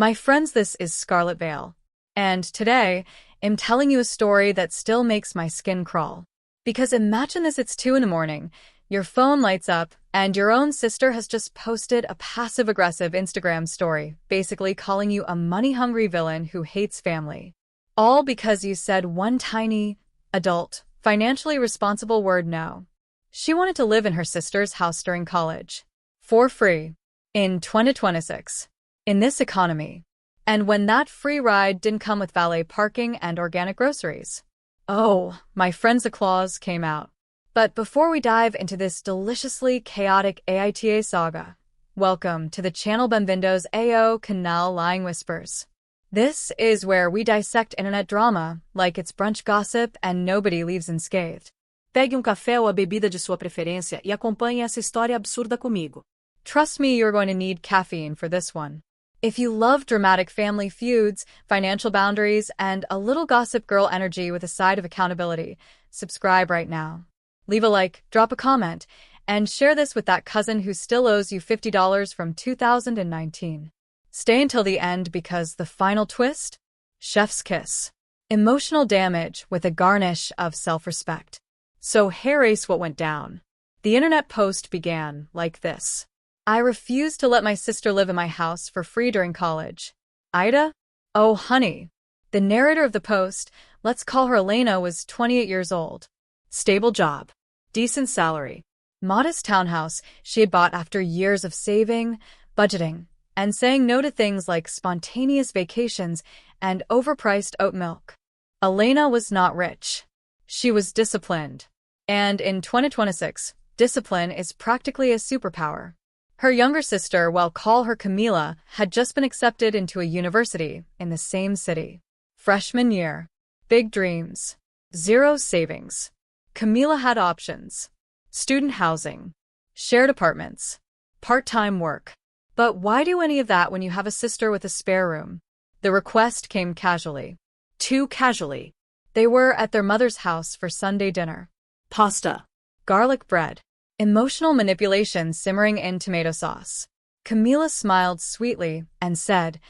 My friends, this is Scarlet Veil. And today, I'm telling you a story that still makes my skin crawl. Because imagine this, it's 2 in the morning, your phone lights up, and your own sister has just posted a passive-aggressive Instagram story, basically calling you a money-hungry villain who hates family. All because you said one tiny, adult, financially responsible word no. She wanted to live in her sister's house during college. For free. In 2026. In this economy. And when that free ride didn't come with valet parking and organic groceries. Oh, my friends, the claws came out. But before we dive into this deliciously chaotic AITA saga, welcome to the channel. Benvindos ao canal Lying Whispers. This is where we dissect internet drama like it's brunch gossip and nobody leaves unscathed. Pegue café ou a bebida de sua preferência e acompanhe essa história absurda comigo. Trust me, you're going to need caffeine for this one. If you love dramatic family feuds, financial boundaries, and a little gossip girl energy with a side of accountability, subscribe right now. Leave a like, drop a comment, and share this with that cousin who still owes you $50 from 2019. Stay until the end because the final twist? Chef's kiss. Emotional damage with a garnish of self-respect. So here's what went down. The internet post began like this. I refused to let my sister live in my house for free during college. AITA? Oh, honey. The narrator of the post, let's call her Elena, was 28 years old. Stable job. Decent salary. Modest townhouse she had bought after years of saving, budgeting, and saying no to things like spontaneous vacations and overpriced oat milk. Elena was not rich. She was disciplined. And in 2026, discipline is practically a superpower. Her younger sister, we'll call her Camila, had just been accepted into a university in the same city. Freshman year. Big dreams. Zero savings. Camila had options. Student housing. Shared apartments. Part-time work. But why do any of that when you have a sister with a spare room? The request came casually. Too casually. They were at their mother's house for Sunday dinner. Pasta. Garlic bread. Emotional manipulation simmering in tomato sauce. Camila smiled sweetly and said,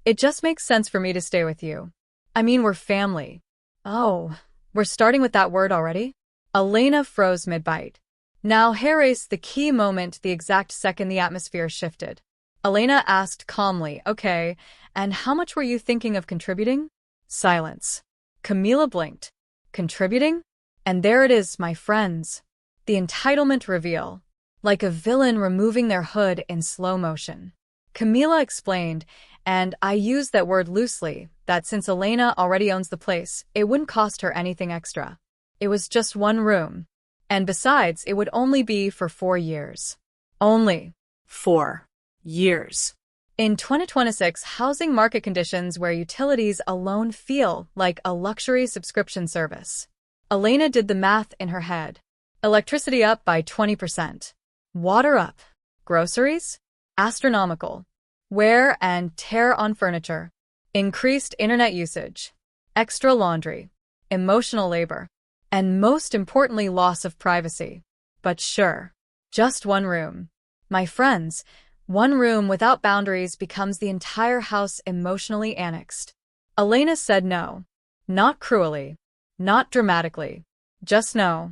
"It just makes sense for me to stay with you. I mean, we're family." Oh, we're starting with that word already? Elena froze mid-bite. Now here's the key moment, the exact second the atmosphere shifted. Elena asked calmly, "Okay, and how much were you thinking of contributing?" Silence. Camila blinked. Contributing? And there it is, my friends. The entitlement reveal, like a villain removing their hood in slow motion. Camila explained, and I use that word loosely, that since Elena already owns the place, it wouldn't cost her anything extra. It was just one room. And besides, it would only be for 4 years. Only 4 years. In 2026 housing market conditions where utilities alone feel like a luxury subscription service. Elena did the math in her head. Electricity up by 20%. Water up. Groceries? Astronomical. Wear and tear on furniture. Increased internet usage. Extra laundry. Emotional labor. And most importantly, loss of privacy. But sure. Just one room. My friends, one room without boundaries becomes the entire house emotionally annexed. Elena said no. Not cruelly. Not dramatically. Just no.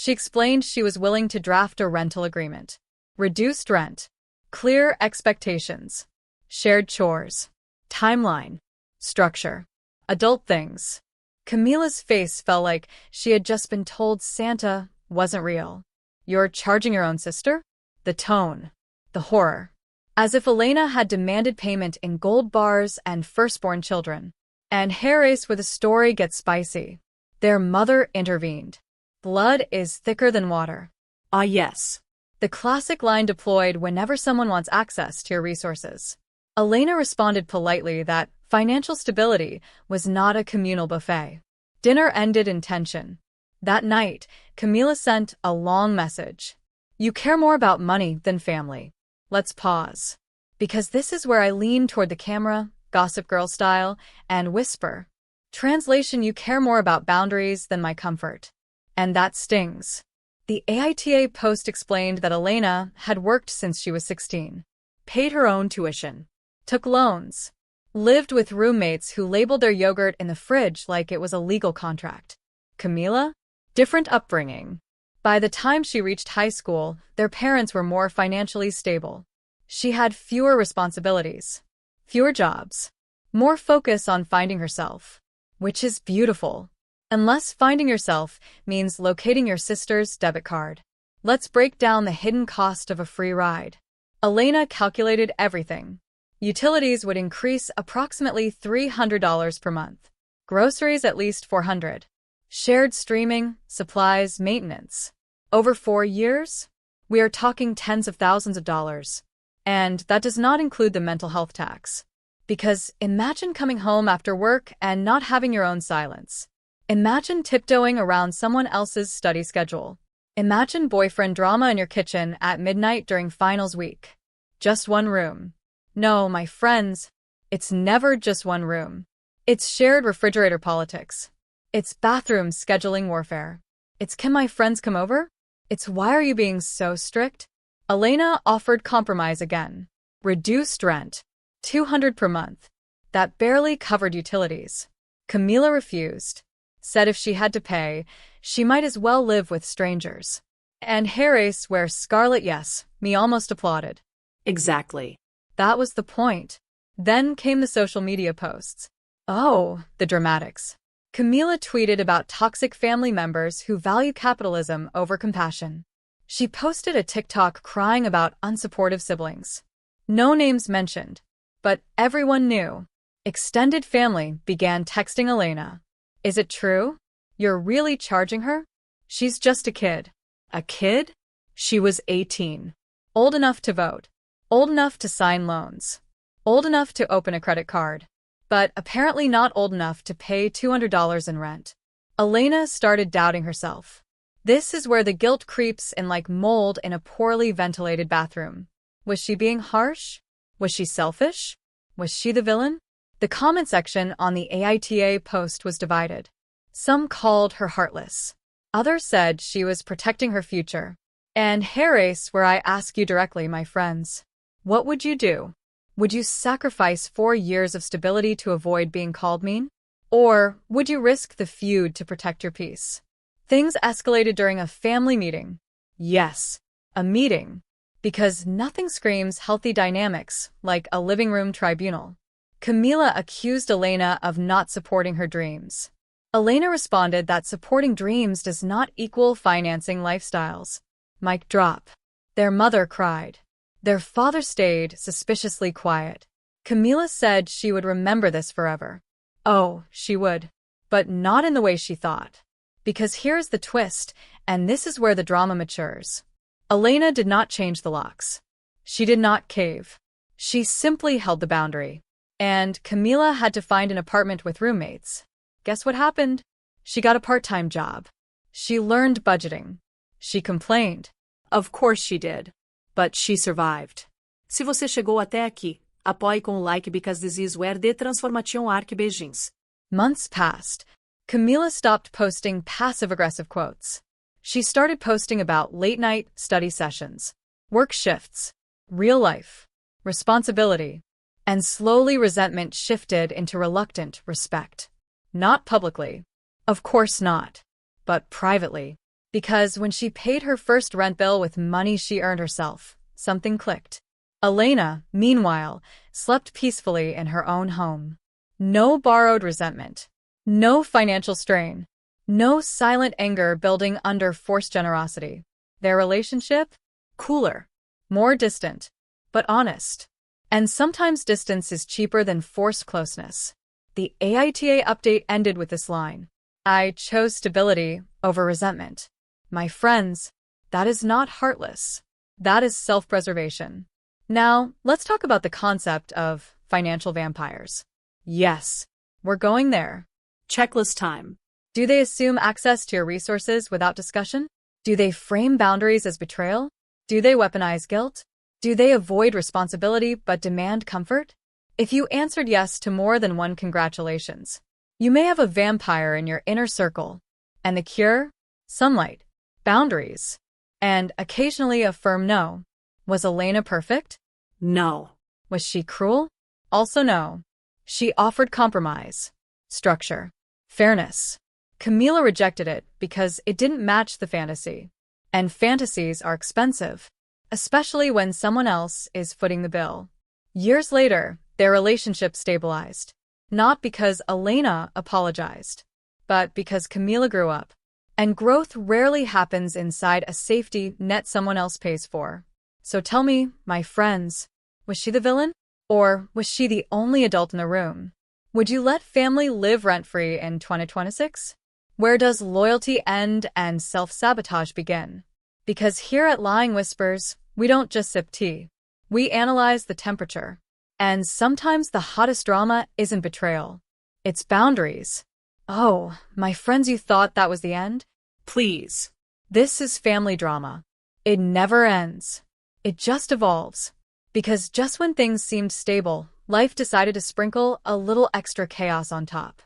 She explained she was willing to draft a rental agreement. Reduced rent. Clear expectations. Shared chores. Timeline. Structure. Adult things. Camila's face felt like she had just been told Santa wasn't real. You're charging your own sister? The tone. The horror. As if Elena had demanded payment in gold bars and firstborn children. And here's where the story gets spicy. Their mother intervened. Blood is thicker than water. Ah, yes. The classic line deployed whenever someone wants access to your resources. Elena responded politely that financial stability was not a communal buffet. Dinner ended in tension. That night, Camila sent a long message. You care more about money than family. Let's pause. Because this is where I lean toward the camera, Gossip Girl style, and whisper. Translation: you care more about boundaries than my comfort. And that stings. The AITA post explained that Elena had worked since she was 16, paid her own tuition, took loans, Lived with roommates who labeled their yogurt in the fridge like it was a legal contract. Camila? Different upbringing. By the time she reached high school, their parents were more financially stable. She had fewer responsibilities, fewer jobs, more focus on finding herself, which is beautiful. Unless finding yourself means locating your sister's debit card. Let's break down the hidden cost of a free ride. Elena calculated everything. Utilities would increase approximately $300 per month. Groceries at least $400. Shared streaming, supplies, maintenance. Over 4 years, we are talking tens of thousands of dollars. And that does not include the mental health tax. Because imagine coming home after work and not having your own silence. Imagine tiptoeing around someone else's study schedule. Imagine boyfriend drama in your kitchen at midnight during finals week. Just one room. No, my friends, it's never just one room. It's shared refrigerator politics. It's bathroom scheduling warfare. It's can my friends come over? It's why are you being so strict? Elena offered compromise again. Reduced rent. $200 per month. That barely covered utilities. Camila refused. Said if she had to pay, she might as well live with strangers. And Harris, where Scarlett, yes, me almost applauded. Exactly. That was the point. Then came the social media posts. Oh, the dramatics. Camila tweeted about toxic family members who value capitalism over compassion. She posted a TikTok crying about unsupportive siblings. No names mentioned, but everyone knew. Extended family began texting Elena. Is it true? You're really charging her? She's just a kid. A kid? She was 18. Old enough to vote. Old enough to sign loans. Old enough to open a credit card. But apparently not old enough to pay $200 in rent. Elena started doubting herself. This is where the guilt creeps in like mold in a poorly ventilated bathroom. Was she being harsh? Was she selfish? Was she the villain? The comment section on the AITA post was divided. Some called her heartless. Others said she was protecting her future. And Harris, where I ask you directly, my friends, what would you do? Would you sacrifice 4 years of stability to avoid being called mean? Or would you risk the feud to protect your peace? Things escalated during a family meeting. Yes, a meeting. Because nothing screams healthy dynamics like a living room tribunal. Camila accused Elena of not supporting her dreams. Elena responded that supporting dreams does not equal financing lifestyles. Mic drop. Their mother cried. Their father stayed suspiciously quiet. Camila said she would remember this forever. Oh, she would. But not in the way she thought. Because here's the twist, and this is where the drama matures. Elena did not change the locks. She did not cave. She simply held the boundary. And Camila had to find an apartment with roommates. Guess what happened? She got a part-time job. She learned budgeting. She complained. Of course she did. But she survived. Se você chegou até aqui, apoie com o like because this is where the transformation arc begins. Months passed. Camila stopped posting passive-aggressive quotes. She started posting about late-night study sessions, work shifts, real life, responsibility, and slowly resentment shifted into reluctant respect. Not publicly. Of course not. But privately. Because when she paid her first rent bill with money she earned herself, something clicked. Elena, meanwhile, slept peacefully in her own home. No borrowed resentment. No financial strain. No silent anger building under forced generosity. Their relationship? Cooler. More distant. But honest. And sometimes distance is cheaper than forced closeness. The AITA update ended with this line. I chose stability over resentment. My friends, that is not heartless. That is self-preservation. Now, let's talk about the concept of financial vampires. Yes, we're going there. Checklist time. Do they assume access to your resources without discussion? Do they frame boundaries as betrayal? Do they weaponize guilt? Do they avoid responsibility but demand comfort? If you answered yes to more than one, congratulations. You may have a vampire in your inner circle. And the cure? Sunlight. Boundaries. And occasionally a firm no. Was Elena perfect? No. Was she cruel? Also no. She offered compromise, structure, fairness. Camila rejected it because it didn't match the fantasy. And fantasies are expensive, especially when someone else is footing the bill. Years later, their relationship stabilized. Not because Elena apologized, but because Camila grew up. And growth rarely happens inside a safety net someone else pays for. So tell me, my friends, was she the villain? Or was she the only adult in the room? Would you let family live rent-free in 2026? Where does loyalty end and self-sabotage begin? Because here at Lying Whispers, we don't just sip tea. We analyze the temperature. And sometimes the hottest drama isn't betrayal. It's boundaries. Oh, my friends, you thought that was the end? Please. This is family drama. It never ends. It just evolves. Because just when things seemed stable, life decided to sprinkle a little extra chaos on top.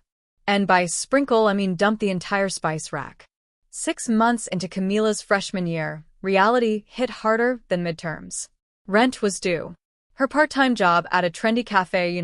And by sprinkle, I mean dump the entire spice rack. 6 months into Camila's freshman year, reality hit harder than midterms. Rent was due. Her part-time job at a trendy cafe,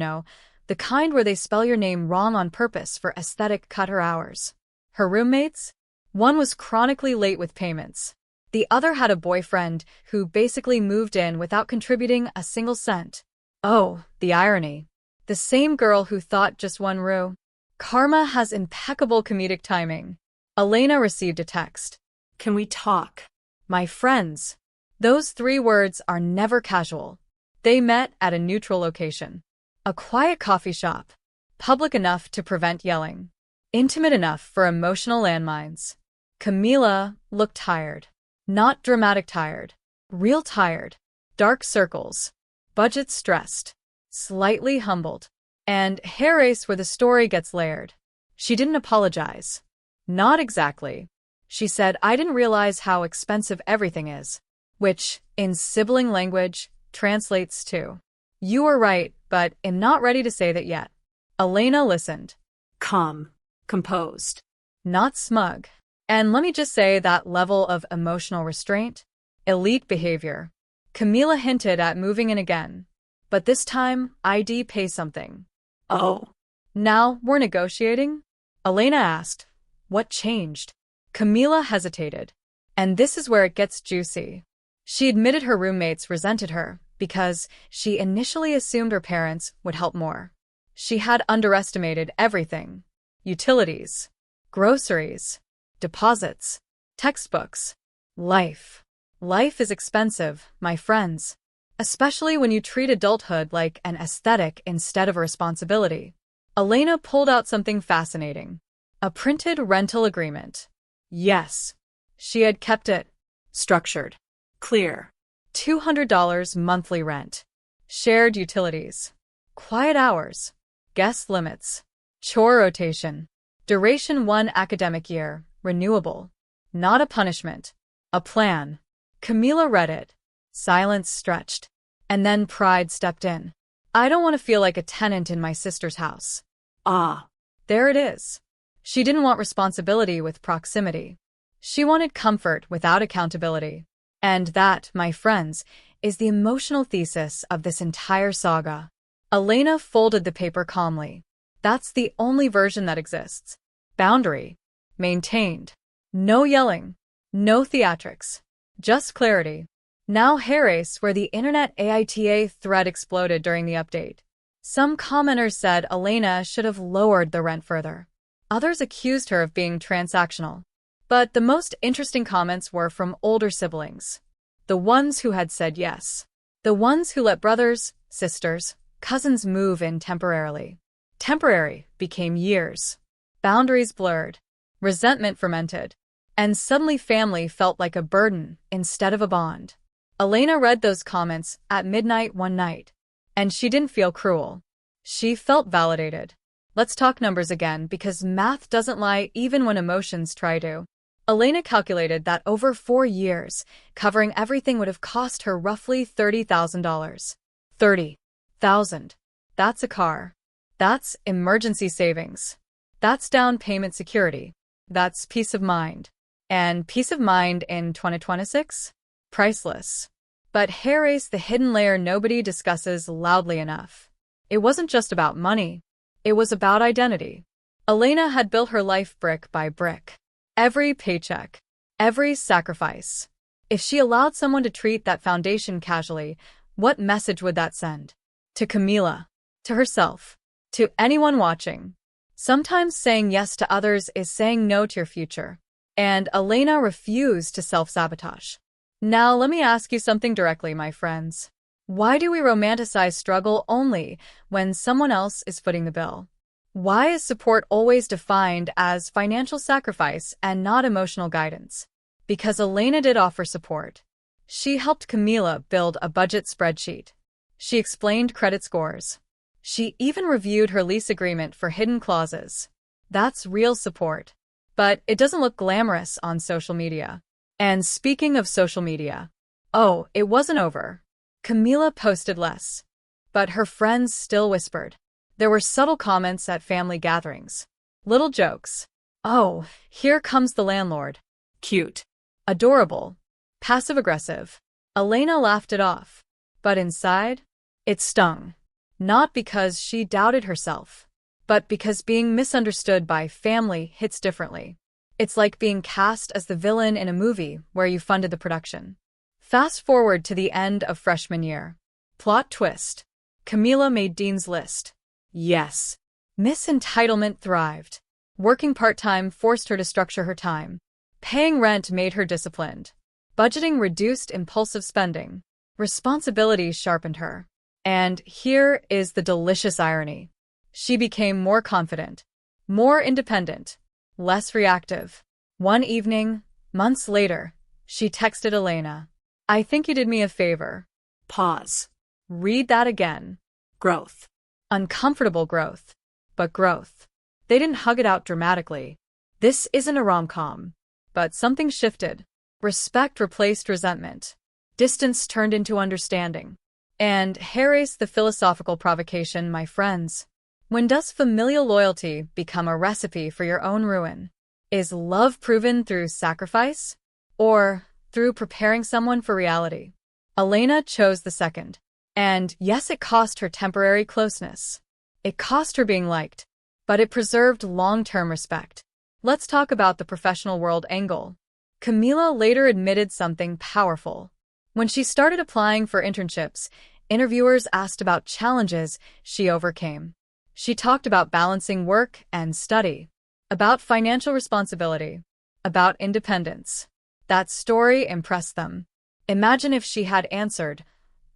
the kind where they spell your name wrong on purpose for aesthetic, cut her hours. Her roommates? One was chronically late with payments. The other had a boyfriend who basically moved in without contributing a single cent. Oh, the irony. The same girl who thought just one rue. Karma has impeccable comedic timing. Elena received a text. Can we talk? My friends. Those 3 words are never casual. They met at a neutral location. A quiet coffee shop. Public enough to prevent yelling. Intimate enough for emotional landmines. Camila looked tired. Not dramatic tired. Real tired. Dark circles. Budget stressed. Slightly humbled. And hair race where the story gets layered. She didn't apologize. Not exactly. She said, I didn't realize how expensive everything is. Which, in sibling language, translates to, you were right, but am not ready to say that yet. Elena listened. Calm. Composed. Not smug. And let me just say that level of emotional restraint, elite behavior. Camila hinted at moving in again. But this time, ID pays something. Oh. Now we're negotiating? Elena asked. What changed? Camila hesitated. And this is where it gets juicy. She admitted her roommates resented her because she initially assumed her parents would help more. She had underestimated everything. Utilities, groceries, deposits, textbooks, life. Life is expensive, my friends, especially when you treat adulthood like an aesthetic instead of a responsibility. Elena pulled out something fascinating. A printed rental agreement. Yes, she had kept it. Structured. Clear. $200 monthly rent. Shared utilities. Quiet hours. Guest limits. Chore rotation. Duration 1 academic year. Renewable. Not a punishment. A plan. Camila read it. Silence stretched. And then pride stepped in. I don't want to feel like a tenant in my sister's house. Ah. There it is. She didn't want responsibility with proximity. She wanted comfort without accountability. And that, my friends, is the emotional thesis of this entire saga. Elena folded the paper calmly. That's the only version that exists. Boundary. Maintained. No yelling. No theatrics. Just clarity. Now Harris, where the internet AITA thread exploded during the update. Some commenters said Elena should have lowered the rent further. Others accused her of being transactional. But the most interesting comments were from older siblings. The ones who had said yes. The ones who let brothers, sisters, cousins move in temporarily. Temporary became years. Boundaries blurred. Resentment fermented. And suddenly family felt like a burden instead of a bond. Elena read those comments at midnight one night. And she didn't feel cruel. She felt validated. Let's talk numbers again because math doesn't lie even when emotions try to. Elena calculated that over 4 years, covering everything would have cost her roughly $30,000. $30,000. That's a car. That's emergency savings. That's down payment security. That's peace of mind. And peace of mind in 2026? Priceless. But here is the hidden layer nobody discusses loudly enough. It wasn't just about money. It was about identity. Elena had built her life brick by brick. Every paycheck, every sacrifice. If she allowed someone to treat that foundation casually, what message would that send? To Camila, to herself, to anyone watching. Sometimes saying yes to others is saying no to your future. And Elena refused to self-sabotage. Now let me ask you something directly, my friends. Why do we romanticize struggle only when someone else is footing the bill? Why is support always defined as financial sacrifice and not emotional guidance? Because Elena did offer support. She helped Camila build a budget spreadsheet. She explained credit scores. She even reviewed her lease agreement for hidden clauses. That's real support. But it doesn't look glamorous on social media. And speaking of social media, oh, it wasn't over. Camila posted less. But her friends still whispered. There were subtle comments at family gatherings. Little jokes. Oh, here comes the landlord. Cute. Adorable. Passive-aggressive. Elena laughed it off. But inside, it stung. Not because she doubted herself, but because being misunderstood by family hits differently. It's like being cast as the villain in a movie where you funded the production. Fast forward to the end of freshman year. Plot twist. Camila made Dean's List. Yes. Miss Entitlement thrived. Working part-time forced her to structure her time. Paying rent made her disciplined. Budgeting reduced impulsive spending. Responsibility sharpened her. And here is the delicious irony. She became more confident, more independent, less reactive. One evening, months later, she texted Elena. I think you did me a favor. Pause. Read that again. Growth. Uncomfortable growth. But growth. They didn't hug it out dramatically. This isn't a rom-com. But something shifted. Respect replaced resentment. Distance turned into understanding. And here's the philosophical provocation, my friends. When does familial loyalty become a recipe for your own ruin? Is love proven through sacrifice? Or through preparing someone for reality? Elena chose the second. And yes, it cost her temporary closeness. It cost her being liked. But it preserved long-term respect. Let's talk about the professional world angle. Camila later admitted something powerful. When she started applying for internships, interviewers asked about challenges she overcame. She talked about balancing work and study, about financial responsibility, about independence. That story impressed them. Imagine if she had answered,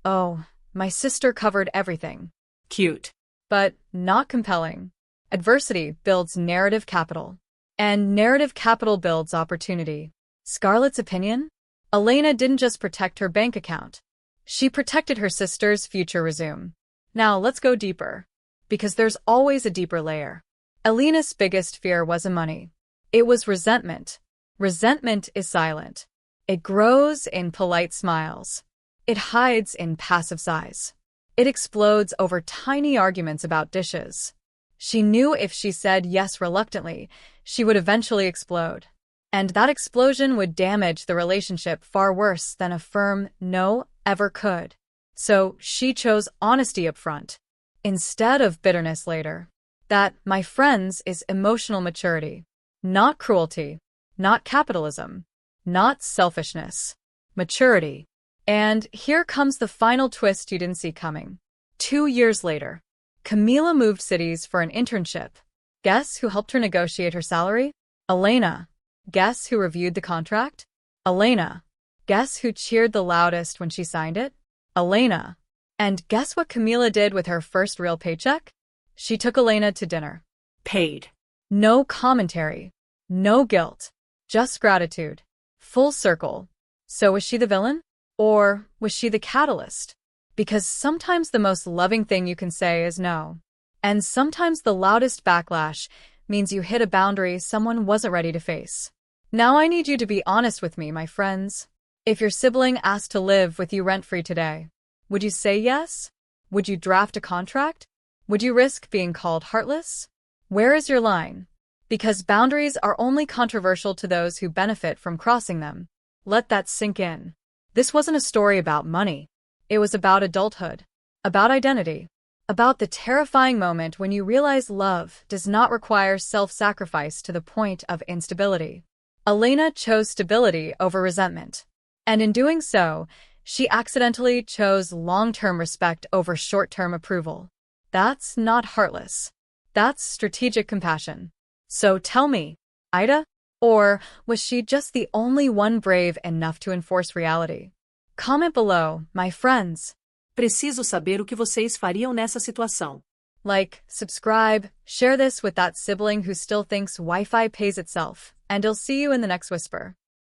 "Oh, my sister covered everything." Cute. But not compelling. Adversity builds narrative capital. And narrative capital builds opportunity. Scarlett's opinion? Elena didn't just protect her bank account. She protected her sister's future resume. Now let's go deeper. Because there's always a deeper layer. Elena's biggest fear wasn't money. It was resentment. Resentment is silent. It grows in polite smiles. It hides in passive sighs. It explodes over tiny arguments about dishes. She knew if she said yes reluctantly, she would eventually explode. And that explosion would damage the relationship far worse than a firm no ever could. So she chose honesty up front, instead of bitterness later. That, my friends, is emotional maturity. Not cruelty, not capitalism, not selfishness. Maturity. And here comes the final twist you didn't see coming. 2 years later, Camila moved cities for an internship. Guess who helped her negotiate her salary? Elena. Guess who reviewed the contract? Elena. Guess who cheered the loudest when she signed it? Elena. And guess what Camila did with her first real paycheck? She took Elena to dinner. Paid. No commentary. No guilt. Just gratitude. Full circle. So was she the villain? Or was she the catalyst? Because sometimes the most loving thing you can say is no. And sometimes the loudest backlash means you hit a boundary someone wasn't ready to face. Now I need you to be honest with me, my friends. If your sibling asked to live with you rent-free today, would you say yes? Would you draft a contract? Would you risk being called heartless? Where is your line? Because boundaries are only controversial to those who benefit from crossing them. Let that sink in. This wasn't a story about money. It was about adulthood, about identity, About the terrifying moment when you realize love does not require self-sacrifice to the point of instability. Elena chose stability over resentment. And in doing so, she accidentally chose long-term respect over short-term approval. That's not heartless. That's strategic compassion. So tell me, Ida? Or was she just the only one brave enough to enforce reality? Comment below, my friends. Preciso saber o que vocês fariam nessa situação. Like, subscribe, share this with that sibling who still thinks Wi-Fi pays itself, and I'll see you in the next whisper.